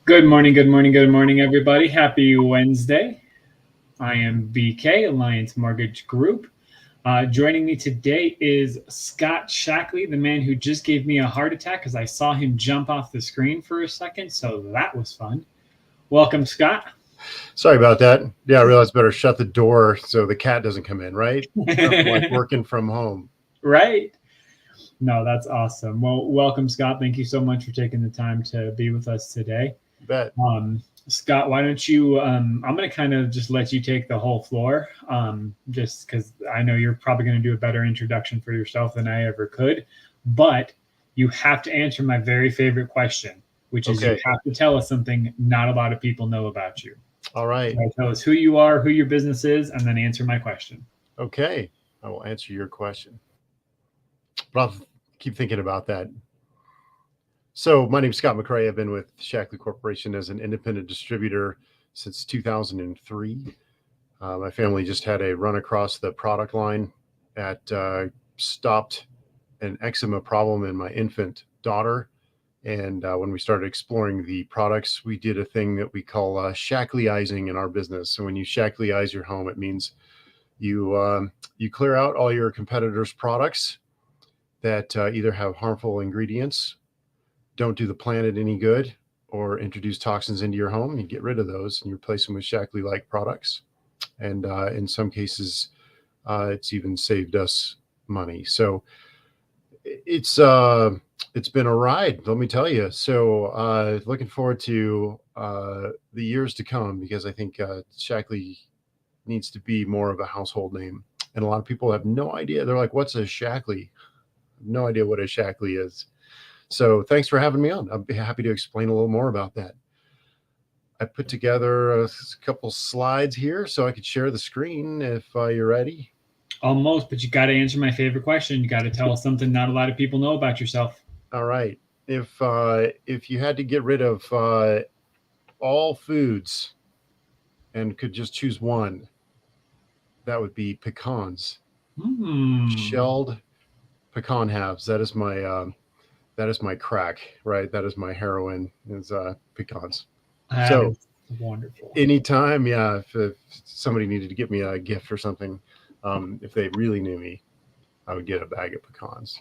Good morning, good morning, good morning, everybody. Happy Wednesday. I am BK, Alliance Mortgage Group. Joining me today is Scott Shaklee, the man who just gave me a heart attack because I saw him jump off the screen for a second. So that was fun. Welcome, Scott. Sorry about that. Yeah, I realized better shut the door so the cat doesn't come in, right? Nothing like working from home. Right? No, that's awesome. Well, welcome, Scott. Thank you so much for taking the time to be with us today. You bet. Scott, why don't you? I'm going to kind of just let you take the whole floor, just because I know you're probably going to do a better introduction for yourself than I ever could. But you have to answer my very favorite question, which is you have to tell us something not a lot of people know about you. All right. So tell us who you are, who your business is, and then answer my question. Okay. I will answer your question. But I'll keep thinking about that. So my name is Scott McCray. I've been with Shaklee Corporation as an independent distributor since 2003. My family just had a run across the product line that stopped an eczema problem in my infant daughter. And when we started exploring the products, we did a thing that we call Shakleeizing in our business. So when you Shakleeize your home, it means you clear out all your competitors' products that either have harmful ingredients, don't do the planet any good, or introduce toxins into your home. You get rid of those and you replace them with Shaklee-like products. And in some cases, it's even saved us money. So it's been a ride, let me tell you. So looking forward to the years to come, because I think Shaklee needs to be more of a household name. And a lot of people have no idea. They're like, what's a Shaklee? No idea what a Shaklee is. So thanks for having me on. I'll be happy to explain a little more about that. I put together a couple slides here so I could share the screen if you're ready. Almost, but you got to answer my favorite question. You got to tell us something not a lot of people know about yourself. All right. If you had to get rid of all foods and could just choose one, that would be pecans. Shelled pecan halves. That is my crack, right? That is my heroin, is pecans. That is wonderful. Anytime, yeah, if somebody needed to give me a gift or something, if they really knew me, I would get a bag of pecans,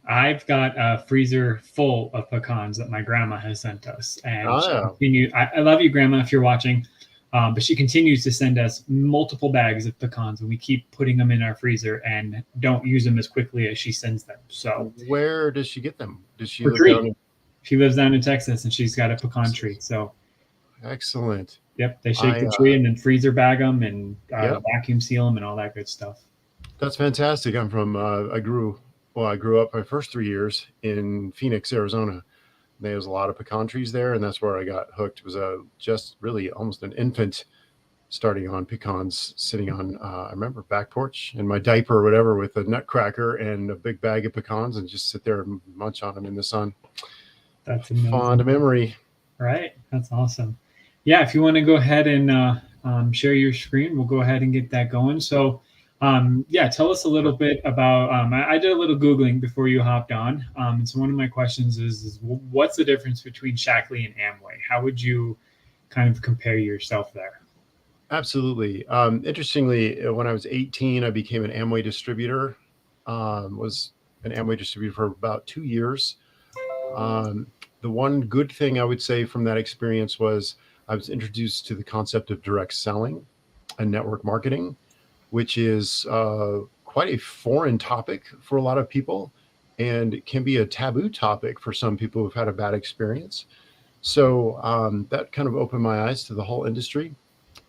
I've got a freezer full of pecans that my grandma has sent us. And I love you, Grandma, if you're watching. But she continues to send us multiple bags of pecans, and we keep putting them in our freezer and don't use them as quickly as she sends them. So where does she get them? Does she live down she lives down in Texas, and she's got a pecan tree. So excellent. Yep, they shake the tree and then freezer bag them and vacuum seal them and all that good stuff. That's fantastic. I'm from I grew up my first 3 years in Phoenix, Arizona. There's a lot of pecan trees there, and that's where I got hooked. It was just really almost an infant starting on pecans, sitting on, I remember, back porch in my diaper or whatever with a nutcracker and a big bag of pecans and just sit there and munch on them in the sun. That's amazing. Fond memory. Right. That's awesome. Yeah, if you want to go ahead and share your screen, we'll go ahead and get that going. So tell us a little bit about, I did a little Googling before you hopped on. And so one of my questions is what's the difference between Shaklee and Amway? How would you kind of compare yourself there? Absolutely. Interestingly, when I was 18, I became an Amway distributor, was an Amway distributor for about 2 years. The one good thing I would say from that experience was I was introduced to the concept of direct selling and network marketing, which is quite a foreign topic for a lot of people, and it can be a taboo topic for some people who've had a bad experience. So that kind of opened my eyes to the whole industry.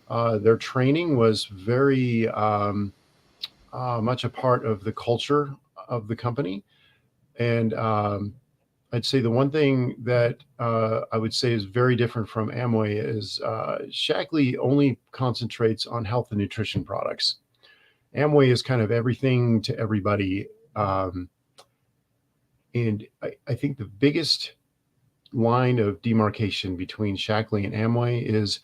Their training was very much a part of the culture of the company. And I'd say the one thing that I would say is very different from Amway is Shaklee only concentrates on health and nutrition products. Amway is kind of everything to everybody. And I think the biggest line of demarcation between Shaklee and Amway is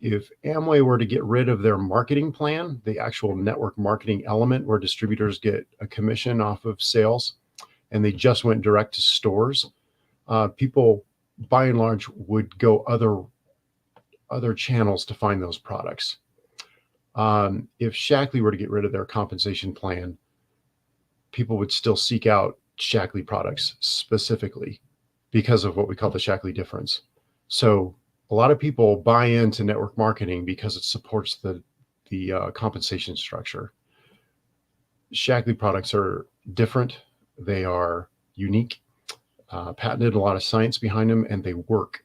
if Amway were to get rid of their marketing plan, the actual network marketing element where distributors get a commission off of sales, and they just went direct to stores, people by and large would go other channels to find those products. If Shaklee were to get rid of their compensation plan, people would still seek out Shaklee products specifically because of what we call the Shaklee difference. So a lot of people buy into network marketing because it supports the compensation structure. Shaklee products are different. They are unique, patented, a lot of science behind them, and they work.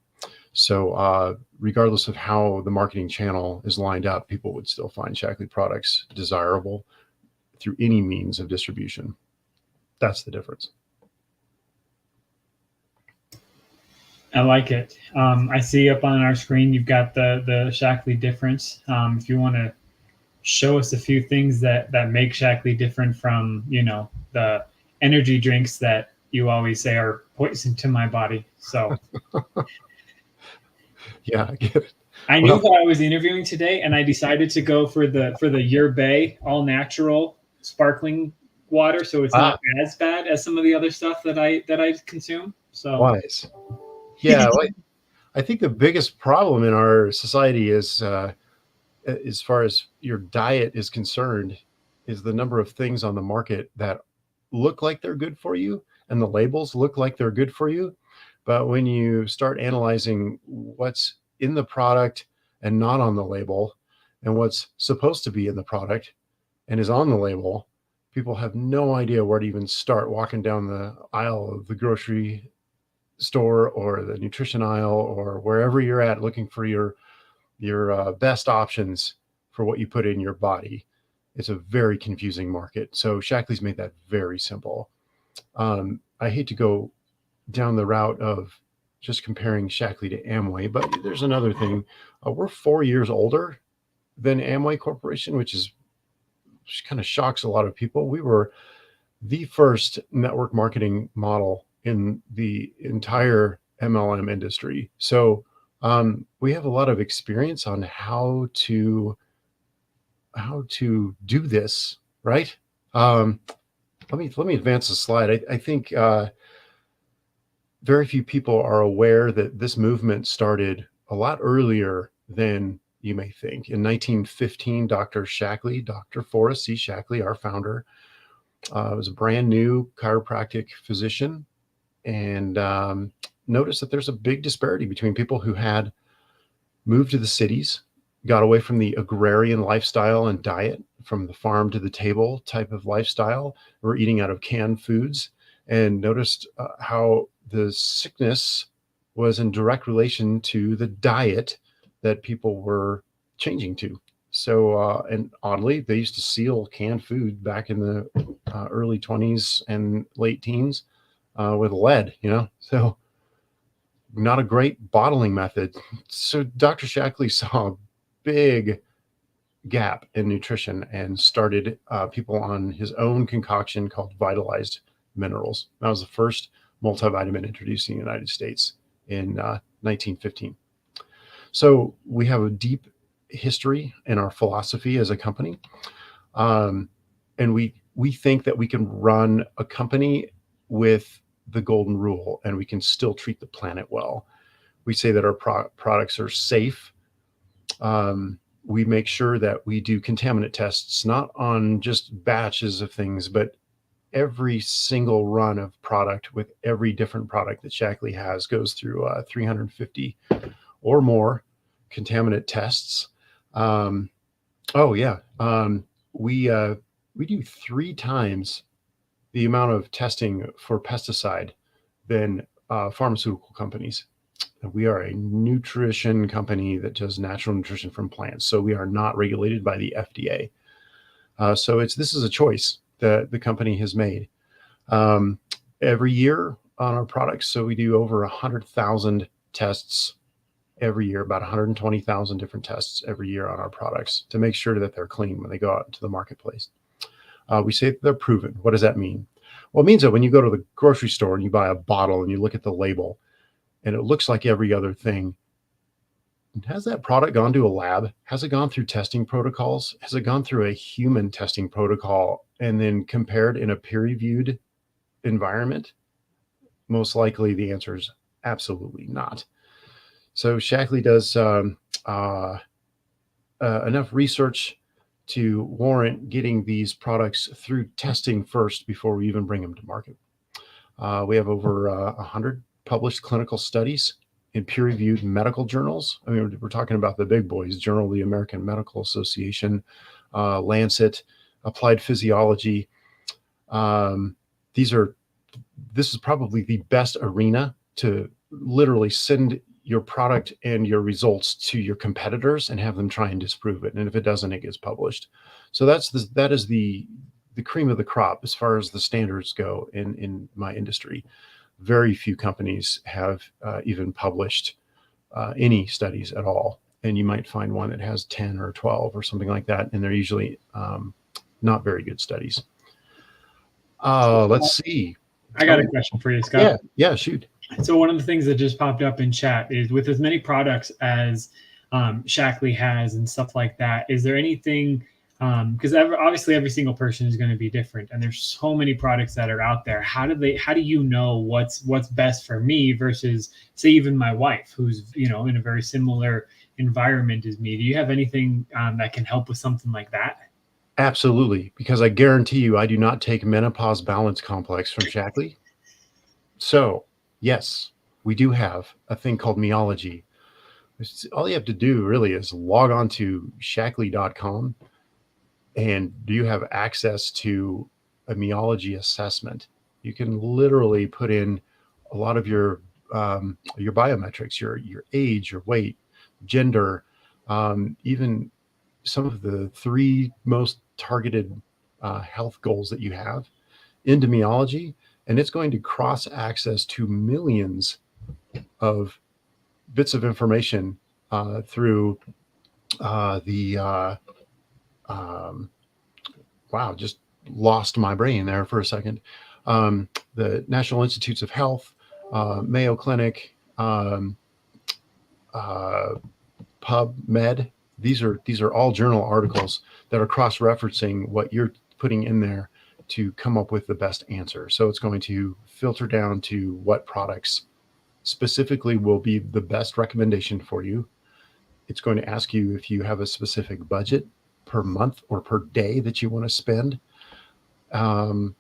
So regardless of how the marketing channel is lined up, people would still find Shaklee products desirable through any means of distribution. That's the difference. I like it. I see up on our screen you've got the Shaklee difference. If you want to show us a few things that make Shaklee different from, you know, the energy drinks that you always say are poison to my body. So yeah, I get it. I knew who I was interviewing today, and I decided to go for the Yerba all natural sparkling water, so it's not as bad as some of the other stuff that I consume. So wise. Yeah, I think the biggest problem in our society is, as far as your diet is concerned, is the number of things on the market that look like they're good for you, and the labels look like they're good for you. But when you start analyzing what's in the product and not on the label, and what's supposed to be in the product and is on the label, people have no idea where to even start walking down the aisle of the grocery store or the nutrition aisle or wherever you're at looking for your best options for what you put in your body. It's a very confusing market. So Shaklee's made that very simple. I hate to go down the route of just comparing Shaklee to Amway, but there's another thing. We're 4 years older than Amway Corporation, which kind of shocks a lot of people. We were the first network marketing model in the entire MLM industry. So we have a lot of experience on how to do this, right? Let me advance the slide. I think very few people are aware that this movement started a lot earlier than you may think. In 1915, Dr. Forrest C. Shaklee, our founder, was a brand new chiropractic physician, and noticed that there's a big disparity between people who had moved to the cities, got away from the agrarian lifestyle and diet, from the farm to the table type of lifestyle, were eating out of canned foods, and noticed how the sickness was in direct relation to the diet that people were changing to. So, and oddly, they used to seal canned food back in the early 20s and late teens with lead, so not a great bottling method. So Dr. Shaklee saw a big gap in nutrition and started people on his own concoction called Vitalized Minerals. That was the first multivitamin introduced in the United States in 1915. So we have a deep history in our philosophy as a company. And we think that we can run a company with the golden rule and we can still treat the planet well. We say that our products are safe. We make sure that we do contaminant tests, not on just batches of things, but every single run of product with every different product that Shaklee has goes through 350 or more contaminant tests. We do 3 times the amount of testing for pesticide than pharmaceutical companies. We are a nutrition company that does natural nutrition from plants, so we are not regulated by the FDA. So this is a choice that the company has made. Every year on our products, so we do over 100,000 tests every year, about 120,000 different tests every year on our products to make sure that they're clean when they go out into the marketplace. We say that they're proven. What does that mean? Well, it means that when you go to the grocery store and you buy a bottle and you look at the label and it looks like every other thing, has that product gone to a lab? Has it gone through testing protocols? Has it gone through a human testing protocol and then compared in a peer-reviewed environment? Most likely the answer is Absolutely not. So Shaklee does enough research to warrant getting these products through testing first before we even bring them to market. We have over 100 published clinical studies in peer-reviewed medical journals. I mean, we're talking about the big boys: Journal of the American Medical Association, Lancet, Applied Physiology. This is probably the best arena to literally send your product and your results to your competitors and have them try and disprove it. And if it doesn't, it gets published. So that is the cream of the crop as far as the standards go in my industry. Very few companies have even published any studies at all. And you might find one that has 10 or 12 or something like that. And they're usually not very good studies. Let's see. I got a question for you, Scott. Yeah, shoot. So one of the things that just popped up in chat is, with as many products as Shaklee has and stuff like that, is there anything, because obviously every single person is going to be different, and there's so many products that are out there. How do you know what's best for me versus, say, even my wife, who's in a very similar environment as me? Do you have anything that can help with something like that? Absolutely, because I guarantee you I do not take Menopause Balance Complex from Shaklee. So yes, we do have a thing called Myology. All you have to do really is log on to Shaklee.com, and you have access to a Myology Assessment. You can literally put in a lot of your biometrics, your age, your weight, gender, even some of the 3 most targeted health goals that you have into Myology, and it's going to cross access to millions of bits of information through wow, just lost my brain there for a second. The National Institutes of Health, Mayo Clinic, PubMed. These are all journal articles that are cross-referencing what you're putting in there to come up with the best answer. So it's going to filter down to what products specifically will be the best recommendation for you. It's going to ask you if you have a specific budget per month or per day that you want to spend, and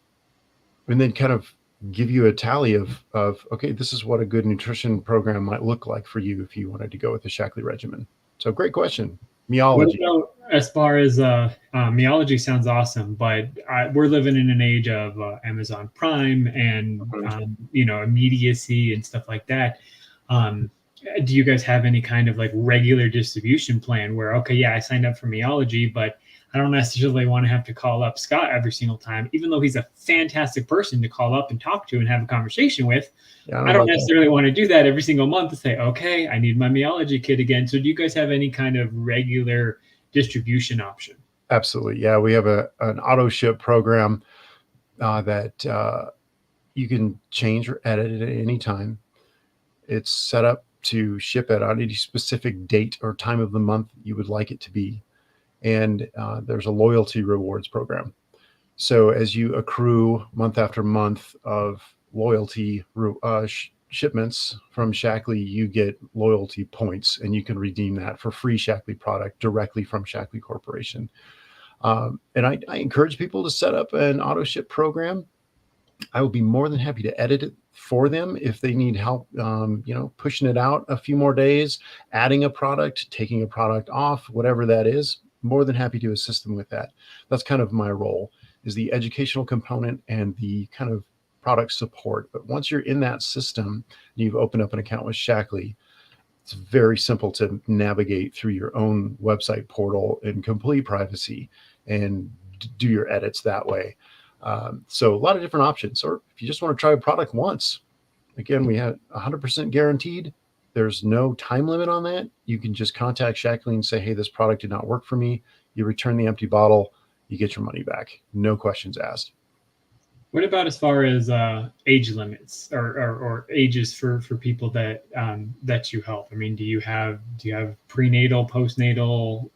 then kind of give you a tally of okay, this is what a good nutrition program might look like for you if you wanted to go with the Shaklee regimen. So great question. Myology. What about, as far as Myology sounds awesome, but we're living in an age of Amazon Prime and immediacy and stuff like that. Do you guys have any kind of like regular distribution plan where, okay, yeah, I signed up for Myology, but I don't necessarily want to have to call up Scott every single time, even though he's a fantastic person to call up and talk to and have a conversation with. Yeah, I don't necessarily want to do that every single month to say, okay, I need my Myology kit again. So do you guys have any kind of regular distribution option? Absolutely. Yeah, we have an auto ship program that you can change or edit at any time. It's set up to ship at any specific date or time of the month you would like it to be. And there's a loyalty rewards program. So as you accrue month after month of loyalty shipments from Shaklee, you get loyalty points, and you can redeem that for free Shaklee product directly from Shaklee Corporation. And I encourage people to set up an auto ship program. I will be more than happy to edit it for them if they need help, pushing it out a few more days, adding a product, taking a product off, whatever that is. More than happy to assist them with that. That's kind of my role, is the educational component and the kind of product support. But once you're in that system, you've opened up an account with Shaklee, it's very simple to navigate through your own website portal in complete privacy and do your edits that way. So a lot of different options. Or if you just want to try a product once, again, we have 100% guaranteed. There's no time limit on that. You can just contact Shaklee and say, hey, this product did not work for me. You return the empty bottle, you get your money back. No questions asked. What about as far as age limits or ages for people that that you help? I mean, do you have prenatal, postnatal,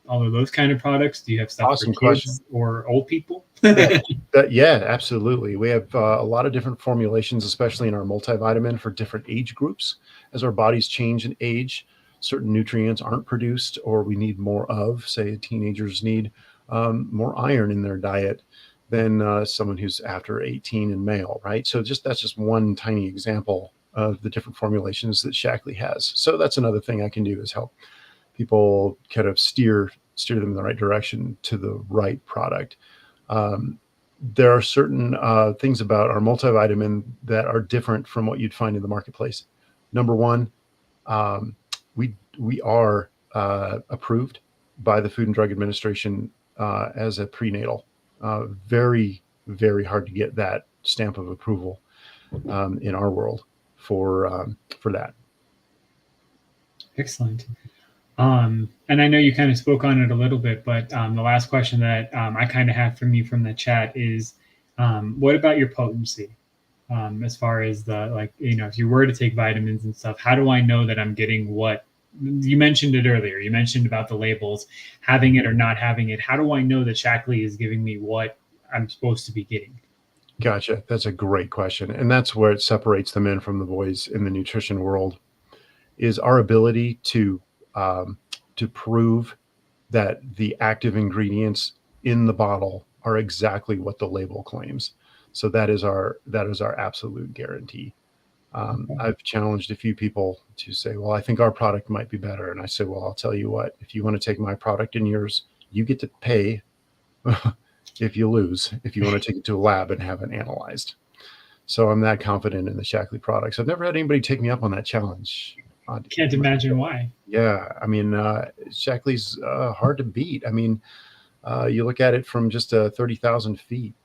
all of those kind of products? Do you have stuff for Awesome question. kids or old people? Yeah, yeah, absolutely. We have a lot of different formulations, especially in our multivitamin for different age groups. As our bodies change in age, certain nutrients aren't produced, or we need more of. Say, teenagers need more iron in their diet than someone who's after 18 and male, right? So that's just one tiny example of the different formulations that Shaklee has. So that's another thing I can do is help people kind of steer them in the right direction to the right product. Um, there are certain things about our multivitamin that are different from what you'd find in the marketplace. Number one, um, we are approved by the Food and Drug Administration as a prenatal. Very, very hard to get that stamp of approval in our world for that. Excellent. And I know you kind of spoke on it a little bit, but the last question that I kind of have from you from the chat is, what about your potency? As far as the, like, if you were to take vitamins and stuff, how do I know that I'm getting what you mentioned it earlier? You mentioned about the labels, having it or not having it. How do I know that Shaklee is giving me what I'm supposed to be getting? Gotcha. That's a great question. And that's where it separates the men from the boys in the nutrition world, is our ability to prove that the active ingredients in the bottle are exactly what the label claims. So that is our absolute guarantee. I've challenged a few people to say, well, I think our product might be better. And I say, well, I'll tell you what, if you want to take my product and yours, you get to pay if you lose, if you want to take it to a lab and have it analyzed. So I'm that confident in the Shaklee products. I've never had anybody take me up on that challenge. Can't imagine why. Yeah, I mean, Shaklee's hard to beat. I mean, you look at it from just 30,000 feet.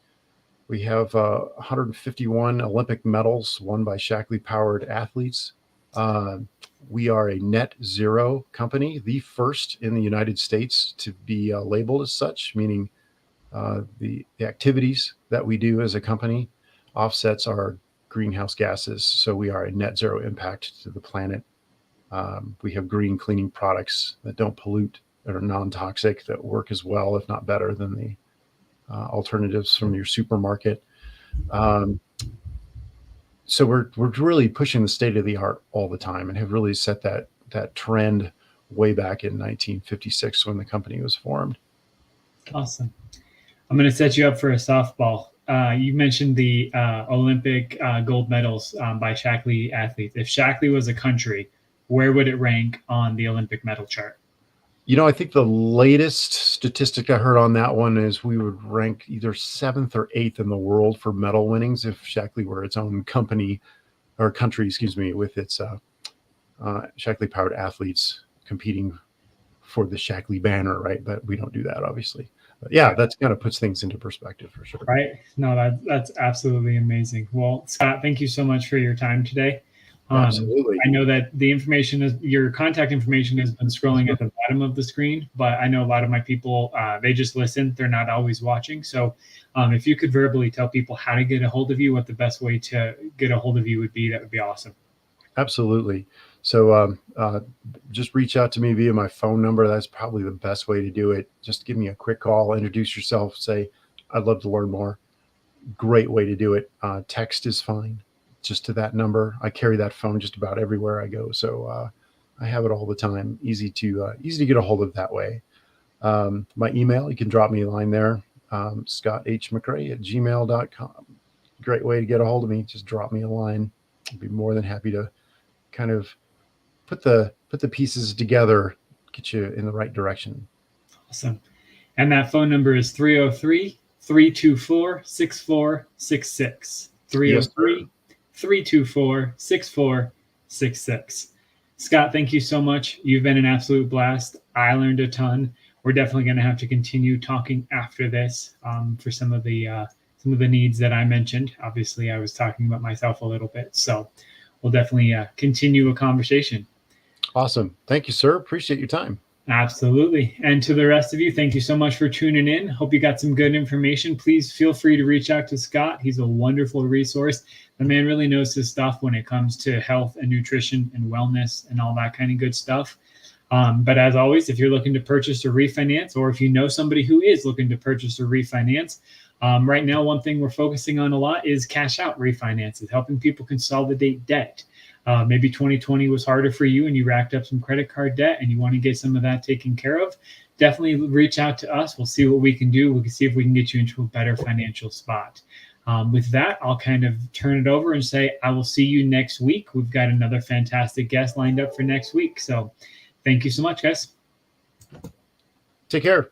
We have 151 Olympic medals won by Shaklee-powered athletes. We are a net zero company, the first in the United States to be labeled as such, meaning the activities that we do as a company offsets our greenhouse gases. So we are a net zero impact to the planet. We have green cleaning products that don't pollute, that are non-toxic, that work as well, if not better, than the alternatives from your supermarket. So we're really pushing the state of the art all the time, and have really set that trend way back in 1956 when the company was formed. Awesome. I'm going to set you up for a softball. You mentioned the Olympic gold medals by Shaklee athletes. If Shaklee was a country, where would it rank on the Olympic medal chart? I think the latest statistic I heard on that one is we would rank either 7th or 8th in the world for medal winnings if Shaklee were its own company or country, excuse me, with its Shaklee powered athletes competing for the Shaklee banner, right? But we don't do that, obviously. But yeah, that kind of puts things into perspective for sure. Right. No, that's absolutely amazing. Well, Scott, thank you so much for your time today. Absolutely. I know that the information is, your contact information has been scrolling at the bottom of the screen, but I know a lot of my people, they just listen. They're not always watching. So if you could verbally tell people how to get a hold of you, what the best way to get a hold of you would be, that would be awesome. Absolutely. So just reach out to me via my phone number. That's probably the best way to do it. Just give me a quick call, introduce yourself, say, I'd love to learn more. Great way to do it. Text is fine. Just to that number. I carry that phone just about everywhere I go. So I have it all the time. Easy to get a hold of that way. My email, you can drop me a line there. scotthmccray@gmail.com. Great way to get a hold of me. Just drop me a line. I'd be more than happy to kind of put the pieces together, get you in the right direction. Awesome. And that phone number is 303-324-6466. 303-324-6466. Scott, thank you so much. You've been an absolute blast. I learned a ton. We're definitely going to have to continue talking after this for some of the needs that I mentioned. Obviously, I was talking about myself a little bit, so we'll definitely continue a conversation. Awesome. Thank you, sir. Appreciate your time. Absolutely. And to the rest of you, thank you so much for tuning in. Hope you got some good information. Please feel free to reach out to Scott. He's a wonderful resource. The man really knows his stuff when it comes to health and nutrition and wellness and all that kind of good stuff. But as always, if you're looking to purchase or refinance, or if you know somebody who is looking to purchase or refinance, right now, one thing we're focusing on a lot is cash out refinances, helping people consolidate debt. Maybe 2020 was harder for you and you racked up some credit card debt and you want to get some of that taken care of. Definitely reach out to us. We'll see what we can do. We can see if we can get you into a better financial spot. With that, I'll kind of turn it over and say, I will see you next week. We've got another fantastic guest lined up for next week. So thank you so much, guys. Take care.